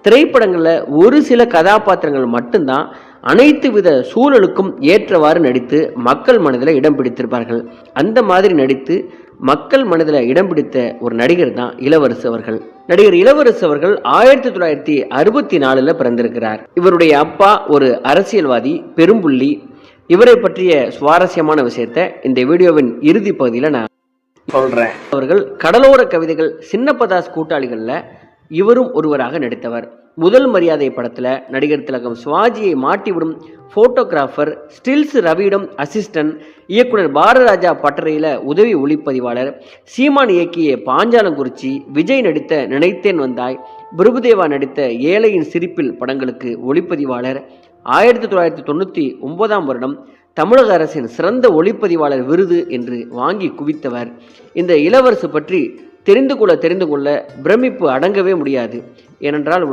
திரைப்படங்களில் ஒரு சில கதாபாத்திரங்கள் மட்டும்தான் அனைத்து வித சூழலுக்கும் ஏற்றவாறு நடித்து மக்கள் மனதில் இடம் பிடித்திருப்பார்கள். அந்த மாதிரி நடித்து மக்கள் மனதில் இடம் பிடித்த ஒரு நடிகர் தான் இளவரசு அவர்கள். நடிகர் இளவரசு அவர்கள் 1964 பிறந்திருக்கிறார். இவருடைய அப்பா ஒரு அரசியல்வாதி, பெரும்புள்ளி. இவரை பற்றிய சுவாரஸ்யமான விஷயத்தை இந்த வீடியோவின் இறுதி பகுதியில் நான் சொல்றேன். அவர்கள் கடலோர கவிதைகள், சின்னப்பதாஸ் கூட்டாளிகள்ல இவரும் ஒருவராக நடித்தவர். முதல் மரியாதை படத்துல நடிகர் திலகம் சிவாஜியை மாட்டிவிடும் போட்டோகிராஃபர், ஸ்டில்ஸ் ரவியிடம் அசிஸ்டன்ட், இயக்குனர் பாரதிராஜா பட்டறையில உதவி ஒளிப்பதிவாளர், சீமான் இயக்கிய பாஞ்சாலங்குறிச்சி, விஜய் நடித்த நினைத்தேன் வந்தாய், பிரபுதேவா நடித்த ஏழையின் சிரிப்பில் படங்களுக்கு ஒளிப்பதிவாளர், 1999 வருடம் தமிழக அரசின் சிறந்த ஒளிப்பதிவாளர் விருது என்று வாங்கி குவித்தவர். இந்த இளவரசு பற்றி தெரிந்து கொள்ள பிரமிப்பு அடங்கவே முடியாது. ஏனென்றால்